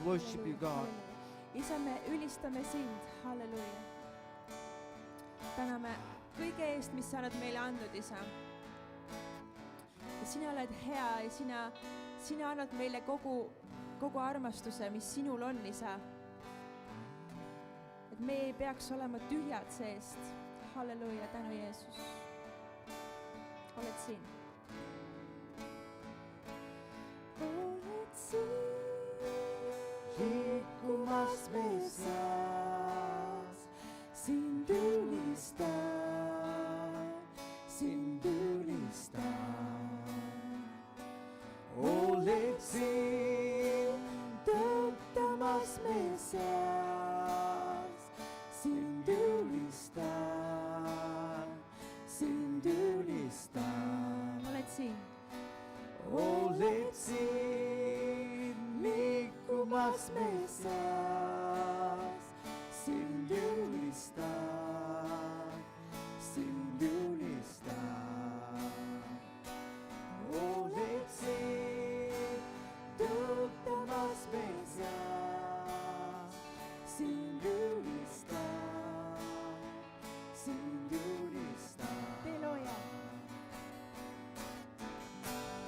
worship you, God. Isa, me ülistame sind, halleluuja. Täname kõige eest, mis sa oled meile andnud, Isa. Ja sina oled hea ja sina annad meile kogu armastuse, mis sinul on, Isa. Et me ei peaks olema tühjad seest. Halleluuja, tänu Jeesus. Oled siin. Oled siin. Liikumas me seas, sind ülistan. Oled siin, töötamas me seas, sind ülistan. Oled siin. Oled siin, liikumas me seas, sind ülistan. Oled siin, töötamas me seas, sind ülistan.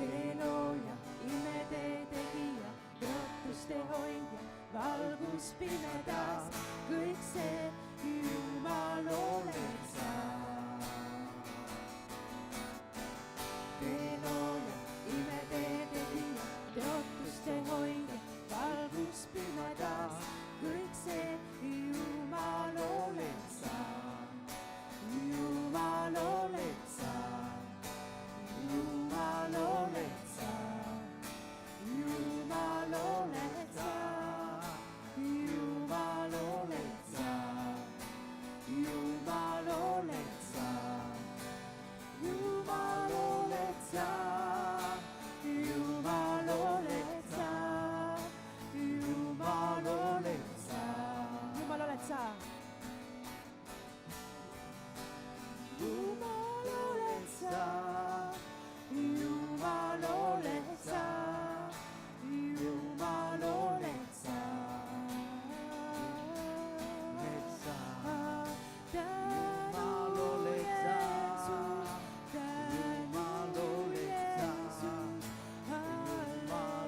Tee looja, imetee tegija, tõotuste hoidja, valgus pimedas, kõik see Jumal oled sa. Tee looja, imetee tegija, tõotuste hoidja, valgus pimedas, kõik see Jumal oled sa. Jumal oled sa. Jumal oled sa, Jumal oled sa, Jumal oled sa, Jumal oled sa, Jumal oled sa, Jumal oled sa, Jumal oled sa, Jumal oled sa. Jumal oled sa. Jumal oled sa, Jumal oled sa. Jumal oled sa, Jumal oled sa, Jumal oled sa.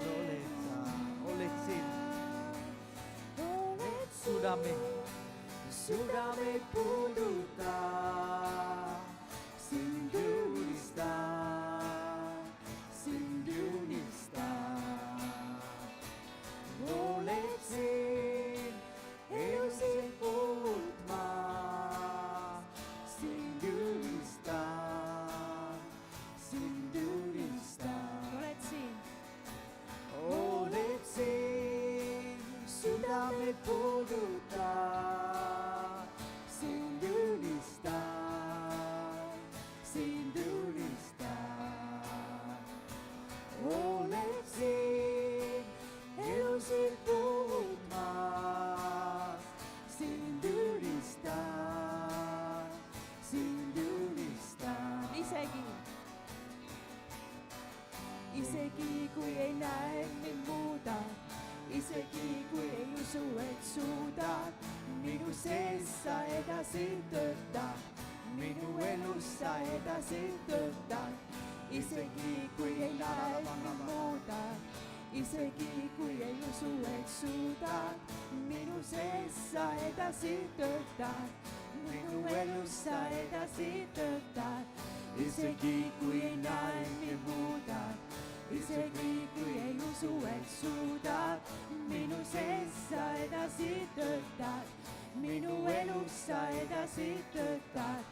Oled siin. Sydame puuduta, sind ülistan. Oled siin, elusin muutma, sind ülistan. Oled siin. Oled siin, südame puuduta, sind ülistan. Oled siin, elusid muutmas, sind ülistan. Isegi kui ei näe, mind muudad, isegi kui ei usu, et suudad, minu sees sa edasi töötad, minu elus sa edasi töötad. Isegi kui ei näe, mind muudad, isegi kui ei usu, et suudad, minu sees sa edasi töötad, minu elus sa edasi töötad. Isegi kui ei näe, mind muudad, isegi kui ei usu, et suudad, minu sees sa edasi töötad, minu elus sa edasi töötad.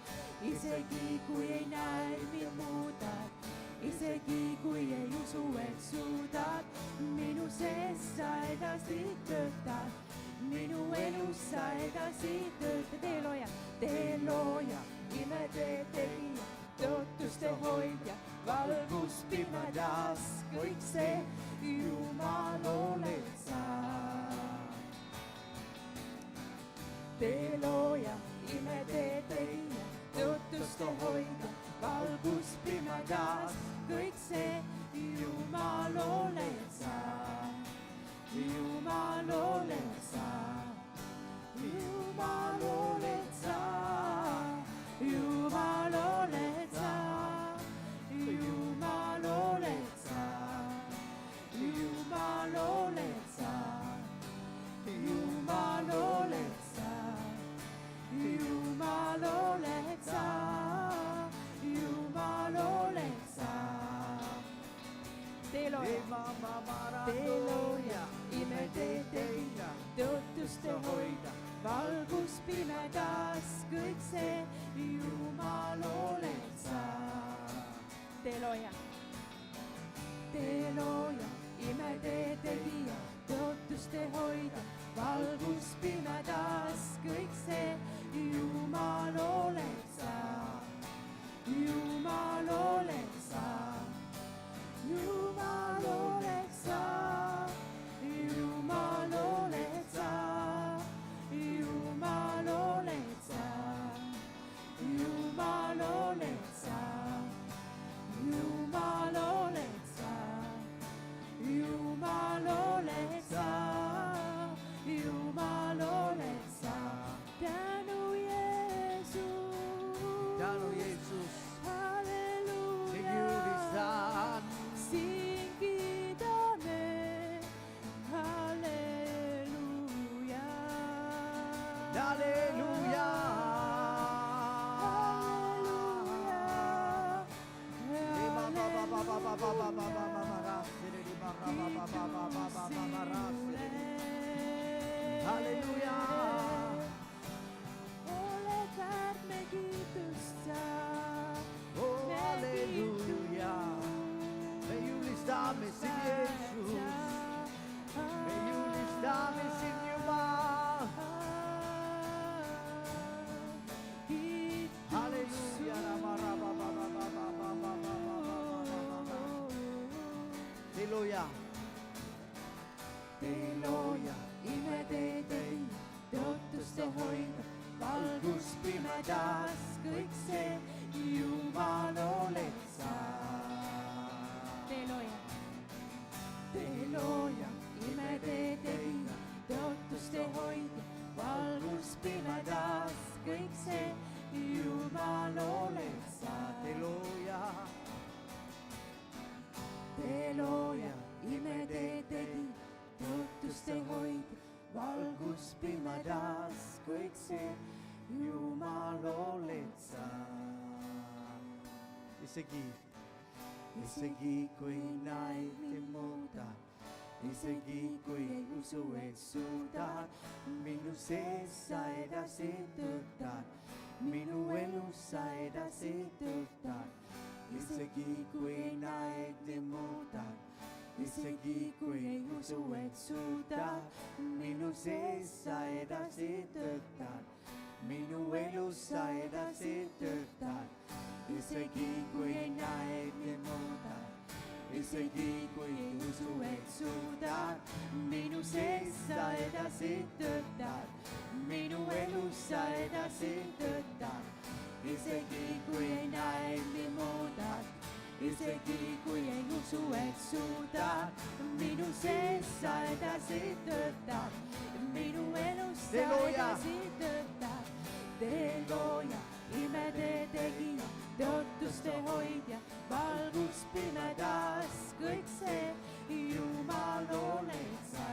Isegi kui ei näe, mind muudad, isegi kui ei usu, et suudad, minu sees sa edasi töötad, minu elus sa edasi töötad. Tee looja, imetee tegija, tõotuste hoidja, valgus pimedas, kõik see Jumal oled sa. Tee looja, imetee tegija, tõotuste hoidja, valgus pimedas, kõik see Jumal oled sa. Jumaloleza, Jumaloleza, Jumaloleza, Jumaloleza, Jumaloleza, Jumaloleza, Jumaloleza, Jumaloleza. Teloja, imeteid, tõotuste hoida, valgus pimedas, kõik see, Jumal oled sa. Teloja, imetee tegija, tõotuste hoida, valgus pimedas, kõik see, Jumal oled sa. Jumal oled sa. Jumal oled sa, Jumal oled sa, Jumal oled sa, Jumal oled sa, Jumal oled sa, Jumal oled sa, Jumal oled sa. Tänu Jeesus, tänu Jeesus, halleluuja. sind julistan. Sind kiidame, halleluuja. Halleluuja. Halleluuja. Oled väärt me kiitust sa. Oh, halleluuja. Me julistame sind Jeesus. Me julistame sind Jumal. Halleluuja. Teloja. Teloja, imetee tegija, tõotuste hoida, valgus pimedas, kõik see, Jumal oled sa. Teloja, imetee tegija, tõotuste hoida, valgus pimedas, kõik see, Jumal oled sa. Teloja. Teloja, imetee tegija, tõotuste hoida, valgus pimedas, kõik see, Jumal oled sa. Isegi kui näib ei muuda, isegi kui ei usu, et suudad, minu sees sa edasi töötad, minu elus sa edasi töötad. Isegi kui näib ei muuda, isegi kui ei usu, et suudad, minu sees sa edasi töötad, minu elus sa edasi töötad. Isegi kui ei näib ei muuda, isegi kui ei usu, et suudad, minu sees sa edasi töötad, minu elus sa edasi töötad. Isegi kui ei näib ei muuda, isegi kui ei usu, et suudad, minu sees sa edasi töötad, minu elus sa edasi töötad. Teloja, imetee tegija, tõotuste hoidja, valgus pimedas, kõik see, Jumal oled sa.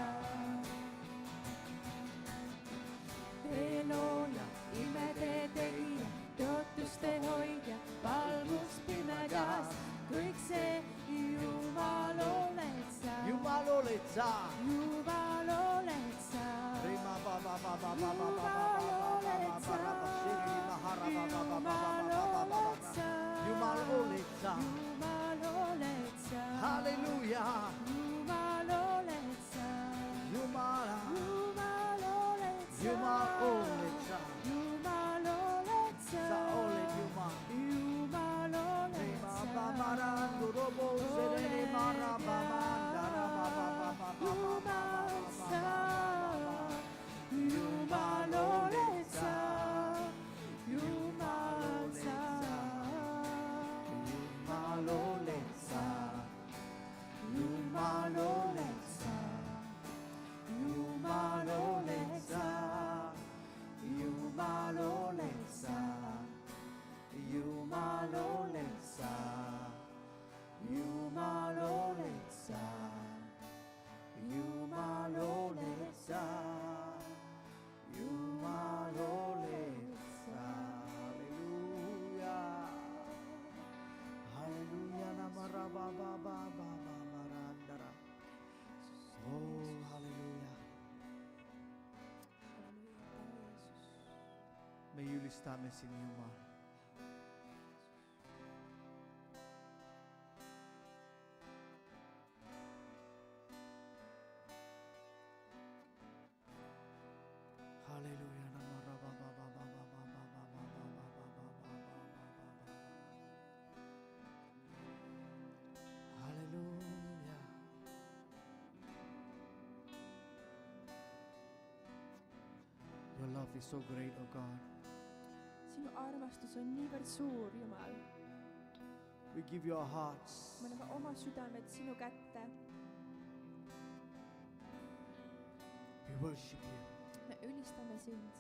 Teloja, imetee tegija, tõotuste hoidja, valgus pimedas, kõik see, Jumal oled sa. Jumal oled sa. Jumal oled sa. Jumal oled sa. Jumal oled sa. Halleluuja. Jumal oled sa. Jumal. Jumal oled sa. Jumal oled sa. Jumal oled sa. Sa oled Jumal. Jumal oled sa. Jumal sa. Jumal ylistäämme sinun Jumala. Halleluja. Halleluja. Your love is so great, oh God. Sinu armastus on niivõrd suur, Jumal. We give you our hearts. Me anname oma südamed sinu kätte. We worship you. Me ülistame sind.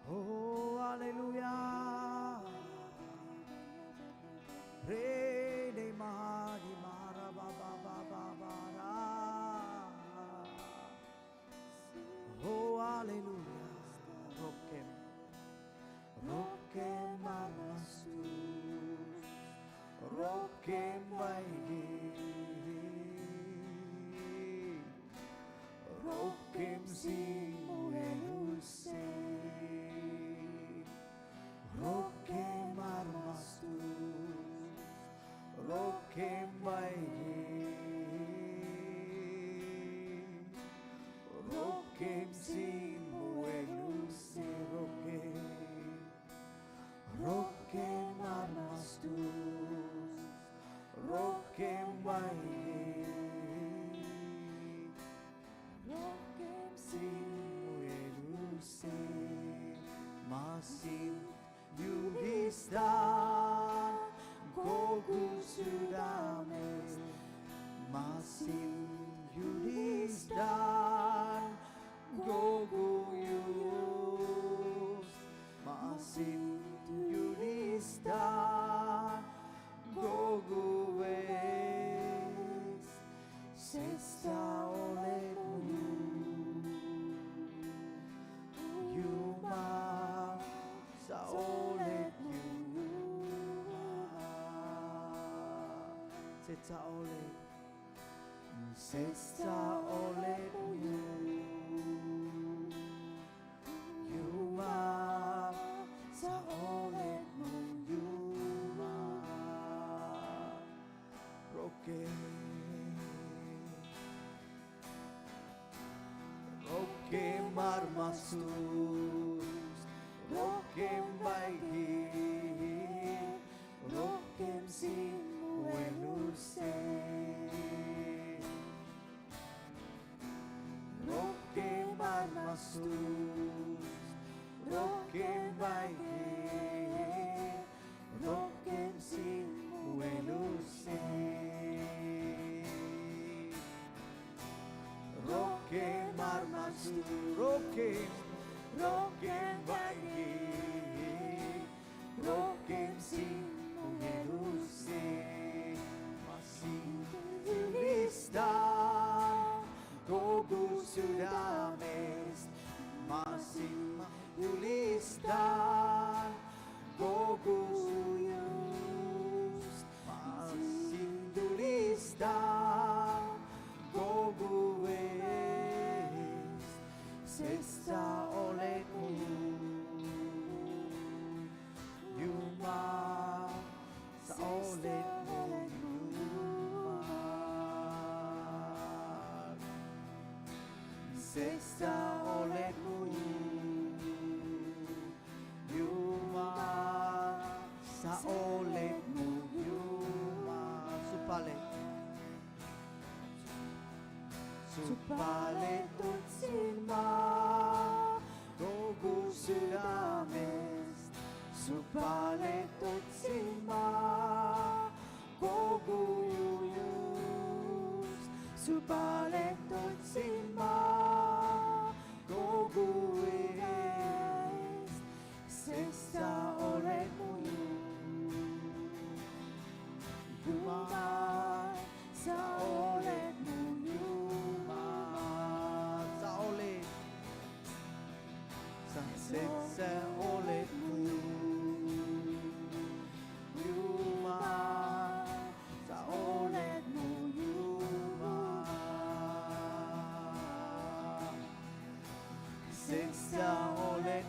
Oh, hallelujah. Re de mahadi mara ba ba ba ba ba ra. Oh, hallelujah. Rokem. Rokem armastus. Rokem vaigi. Rokem sinu elusse. Rokem armastus. Rokem vaigi. Rokem sinu elusse. Rokem armastus. Rokem vaigi. Rokem sinu elusse. Masin julistan kogu südamest. Masin julistan kogu jõust. Masin julistan kogu veest, sest sa oled mu Jumal, sa oled mu Jumal, sest sa oled mu Jumal, sa oled mu Jumal. Rohkem armastust, rohkem vaigi, rohkem sinu elusse. Rohkem armastust, rohkem vaigi, rohkem sinu elusse. Rohkem armastus, rohkem vaigi, rohkem sinu elusse. Ma sind ülistan kogu südamest, ma sind ülistan kogu jõust. Ma sind ülistan kogu eest, sest sa oled mu Jumal, sa oled mu Jumal, sest sa oled mu Jumal, sa oled mu Jumal. Su palet otsin ma kogu südamest, su palet otsin ma kogu jõust. Su palet otsin ma kogu eest, sest sa oled mu Jumal, sa oled mu Jumal, sa oled, sest sa oled mu Jumal, sa oled mu Jumal, sest sa oled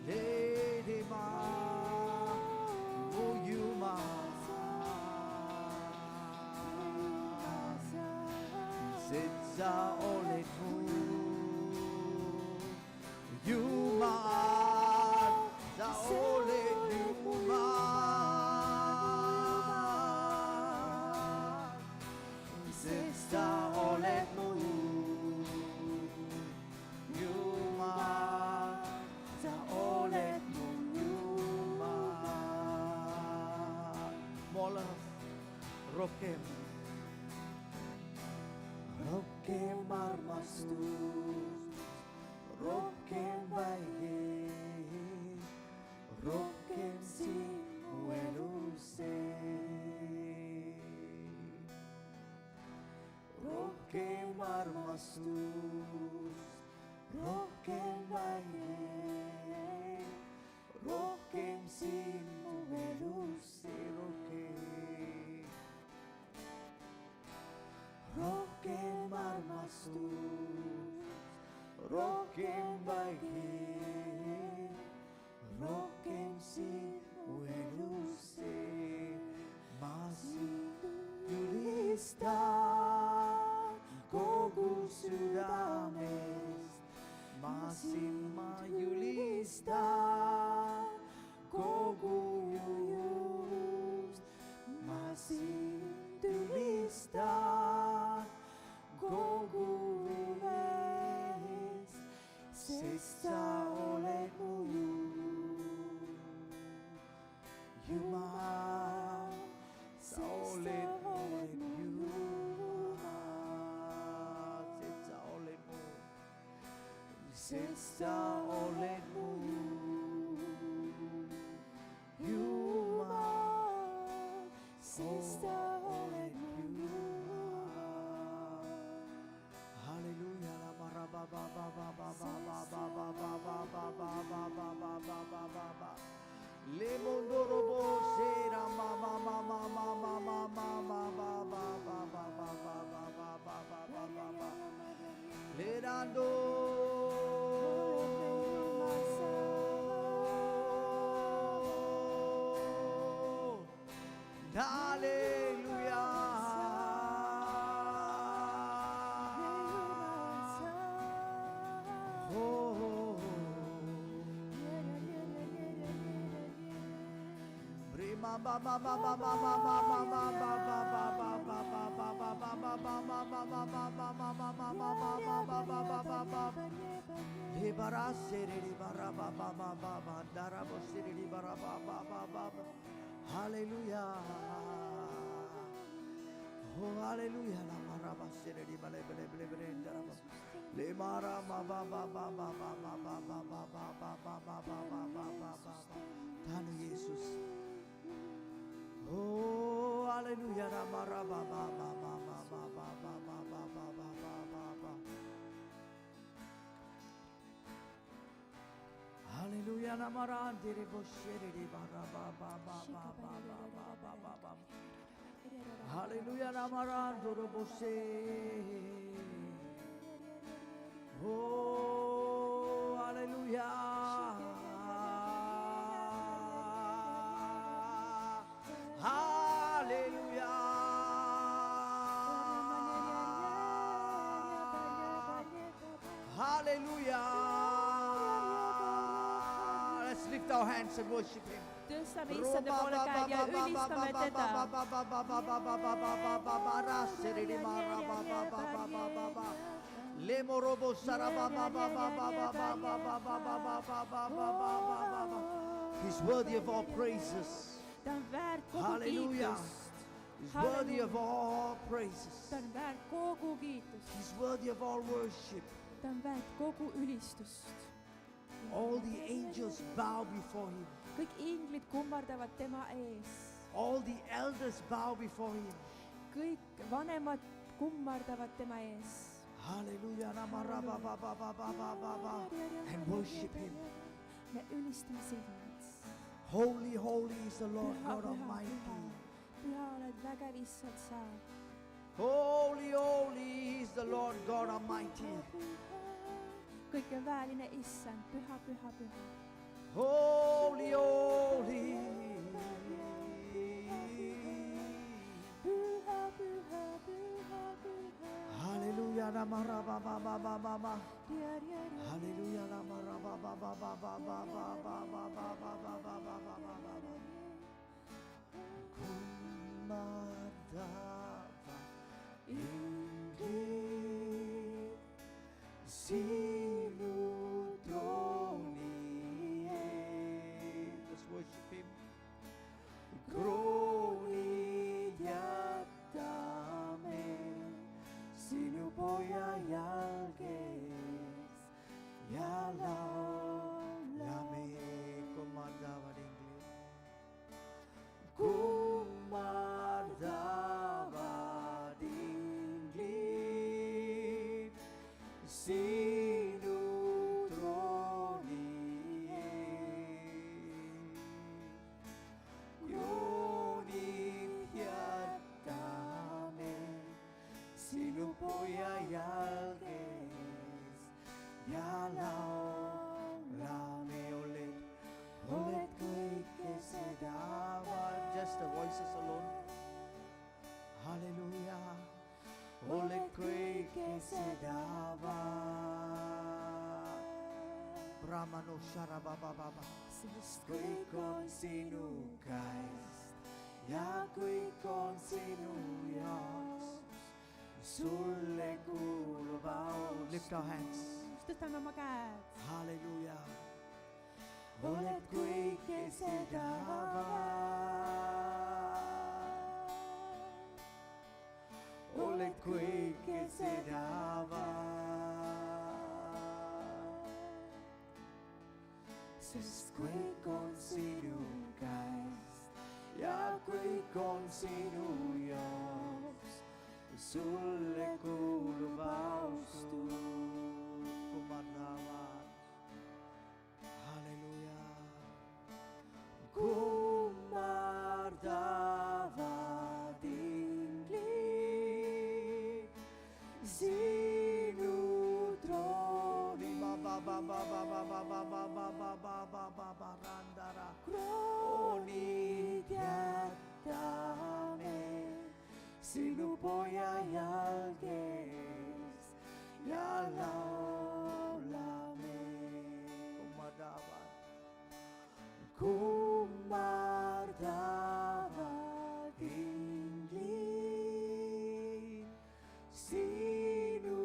Lady Ma, oh Yuma, Sitsa olet mo, Yuma, sa olet Yuma, Sitsa olet mo, Yuma, sa olet mo, Yuma. Molas, Rokem. Rokem armastus, Rokem baige, Rokem simueluse, Rokem armastus, Rokem baige, Rokem simueluse, Rokem armastus, Rokem baige, Rokem simueluse, masih yulistan kogu südames, masih mayulistan kogu just, masih tulistan kogu üles, sest sa oled mu Jumal, sa oled mu Jumal, sest sa oled mu Jumal, sest sa oled mu Jumal. Hallelujah, la maraba ba ba ba ba ba ba ba ba ba ba ba ba ba ba ba ba ba ba ba. Le mondorobo sera ma ma ma ma ma ma ma ma ma ba ba ba ba ba ba ba ba ba ba ba ba ba. Le dando. Hallelujah. Oh. Brima ba ba ba ba ba ba ba ba ba ba ba ba ba ba ba ba. Libara seri libara ba ba ba ba ba darabo seri libara ba ba ba ba ba. Hallelujah. Oh hallelujah. La maraba seri libara bele bele bele darabo. Le mara ma ba ba ba ba ba ba ba ba ba ba ba ba ba ba ba ba ba. Tanrı Yesus. Oh hallelujah. La maraba ba ba ba ba ba ba ba ba ba ba ba ba ba. Hallelujah, namarandi ribosheri ribara ba ba ba ba ba ba ba ba ba ba. Hallelujah, namarando robose. Oh, hallelujah. Hallelujah. Hallelujah. Lift our hands and worship Him. Tõstame issanda poole käed ja ülistame teda. He's worthy of all praises. Ta on väärt kogu Hallelujah. kiitust. He's worthy of all praises. Ta on väärt kogu kiitust. He's worthy of all worship. Ta on väärt kogu ülistust. All the angels bow before Him. Kõik inglid kummardavad tema ees. All the elders bow before Him. Kõik vanemad kummardavad tema ees. Hallelujah. And worship Him. Me ülistame sind. Holy, holy is the Lord Püha, God püha, Almighty. püha. Püha oled vägev issand sa. Holy, holy is the Lord God Almighty. Kõikevääline Issand, püha, püha, püha. Holy, holy. Püha, püha, püha, püha. Hallelujah, namara ba ba ba ba ba ba. Ria, ria, ria. Hallelujah, namara ba ba ba ba ba ba ba ba ba ba ba ba ba ba ba ba ba ba. Kumadava ingrid sinudroni. Let's worship Him. Groni diatame sinupoya yalges yalalame. Kumadava ingrid. Kumadava ingrid sinutroni. Yoni diatame sinupoya yalges yalalame. Olet kõike seda. Just the voices alone. Hallelujah. Olet kõike seda. Brahmano sharabababa. Sest kõik on sinu käest ja kõik on sinu jaoks. Sulle kuulub austus. Lift our hands. Tõstame oma käed. Hallelujah. Oled kõike seda. Oled kõike seda. Sest kõik on sinu käest ja kõik on sinu jaoks. Sulle kuulub austus. Kummardavad. Kummardavad inglid sinu trooni. Kroonid jätame sinu poja jalges ja laulame. Kummardavad. Kummardavad inglid sinu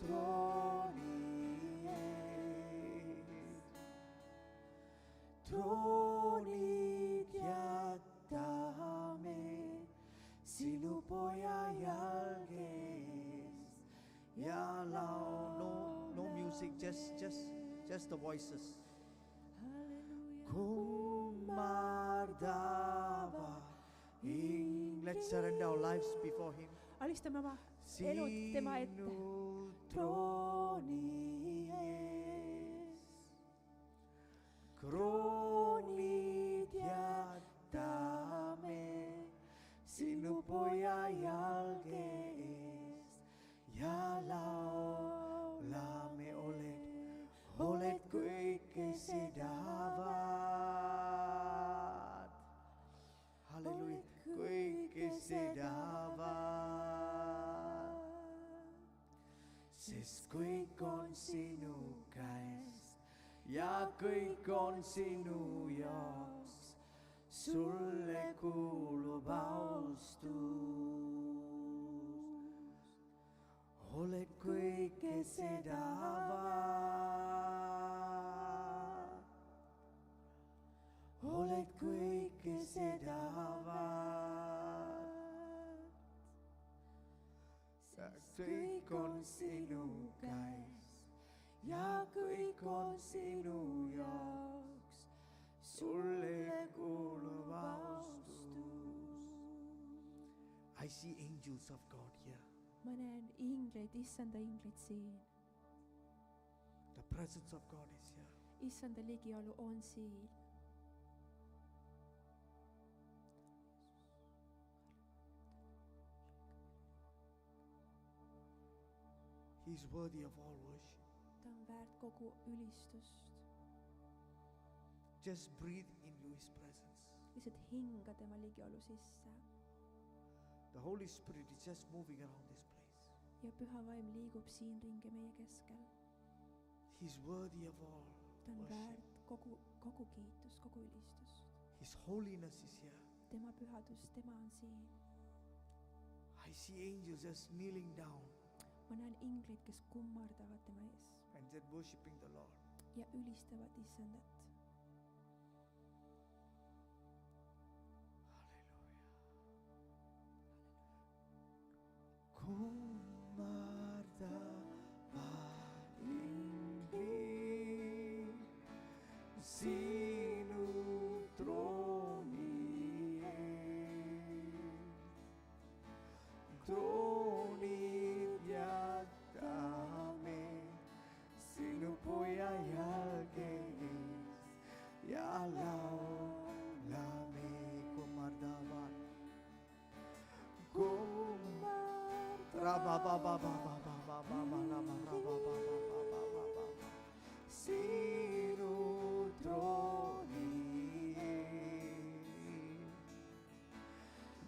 trooni ees. Troonid jätame sinu poja jalges ja laul. No music, just the voices. Kummardava ing. Let's surrender our lives before Him. Alistame oma elud tema ette. Sinu trooni ees. Kroonid jätame sinu poja jalge ees ja laulame. Oled kõike seda vaad. Halleluja, kõike seda vaad. Sest kõik on sinu käest ja kõik on sinu jaoks. Sulle kuulub austus. Oled kõike seda vaad. Oled kõike seda vaad. Kõik on sinu käes ja kõik on sinu jaoks. Sulle kuulub austus. I see angels of God here. Ma näen ingleid, issanda ingleid siin. The presence of God is here. Issanda ligiolu on siin. He's worthy of all worship. ta on väärt kogu ülistust. Just breathe into His presence. lihtsalt hinga tema ligiolu sisse The Holy Spirit is just moving around this place. ja püha vaim liigub siin ringi meie keskel. He's worthy of all ta on worship. väärt kogu kiitust, kogu ülistust. His holiness is here. tema pühadus, tema on siin. I see angels just kneeling down ma näen ingleid, kes kummardavad tema ees and just worshiping the Lord. ja ülistavad issandat. Hallelujah. Kummardavad ingrid sinu trooni ees. Troonid jätame sinu poja jälgees ja laulame kummardavad. Sinu trooni ees.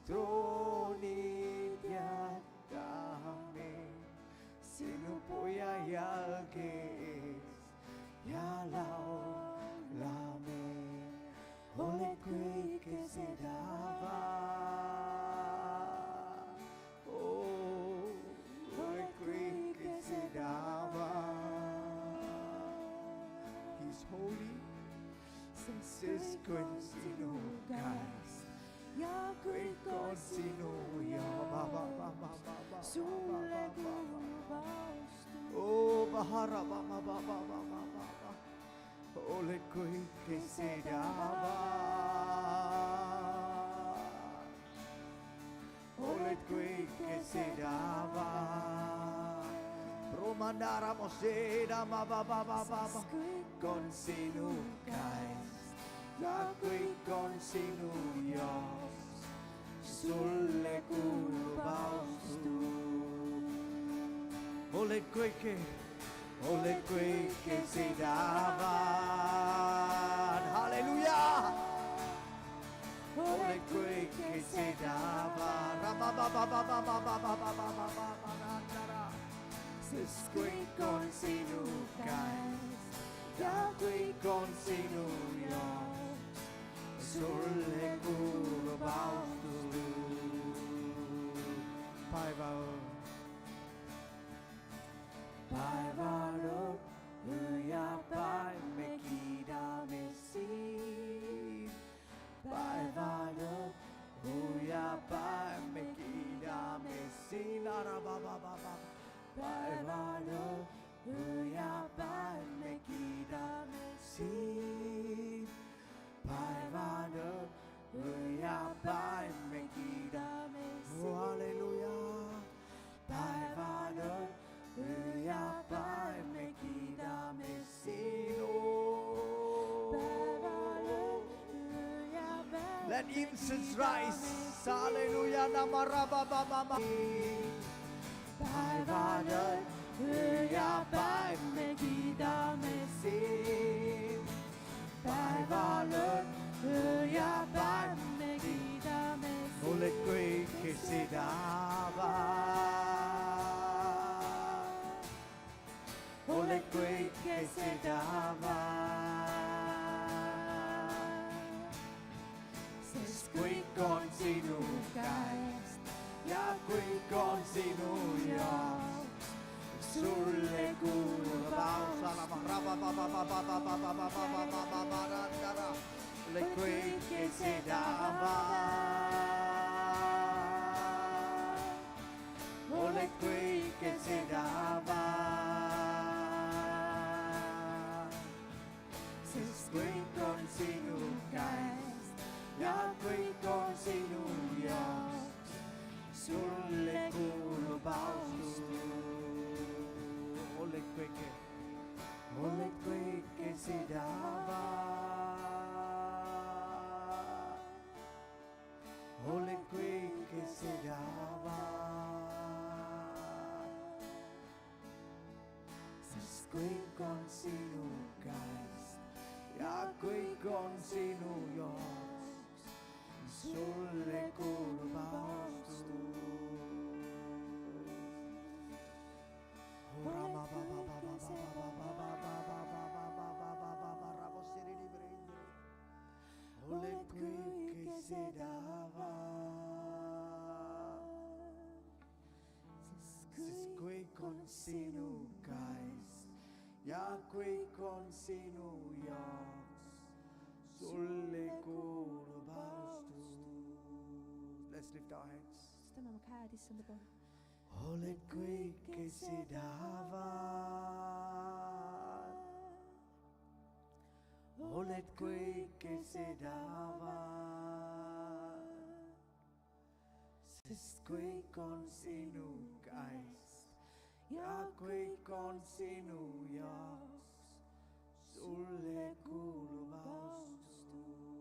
Troonid jätame sinu poja jälgees ja laulame. Oled kõike seda väärt. Oled kõike seda väärt. He's holy, sest kõik on sinu käest ja kõik on sinu ja sulle kuulub austus. Oh, bahara, oled kõike seda väärt. Oled kõike seda väärt. Romandara moseda, kõik on sinu käest ja kõik on sinu jaoks. Sulle kuulub austus. Oled kõike seda väärt. Halleluja! Oled kõike seda väärt. Sest kõik on sinu käest ja kõik on sinu jaoks. Sulle kuulub austus. Päevalõpp ja päev me kiidame sind. Päevalõpp ja päev me kiidame sind. Päevalõpp ja päev me kiidame sind. Päevalõpp ja päev me kiidame sind. Halleluja. Päevalõpp ja päev me kiidame sinu. Let incense rise. Halleluja. Namarabababa. Päevalõpp ja päev me kiidame sind. Päevalõpp ja päev me kiidame sind. Oled kõike seda väärt. Oled kõike seda väärt. Sest kõik on sinu käest ja kõik on sinu jaoks. Sulle kuulub austus. Oled kõike seda väärt. Oled kõike seda väärt. Sest kõik on sinu käest ja kõik on sinu jaoks. Sulle kuulub austus. Oled kõike seda väärt. Oled kõike seda väärt. sinu käest ja kõik on sinu jaoks. Sulle kuulub austus. Oled kõike seda väärt, sest kõik on sinu käest ja kõik on sinu jaoks. Sulle kuulub austus. Let's lift our hands. tõstame oma käed issanda poole. Oled kõike seda väärt, oled kõike seda väärt, sest kõik on sinu käest ja kõik on sinu jaoks. Sulle kuulub austus.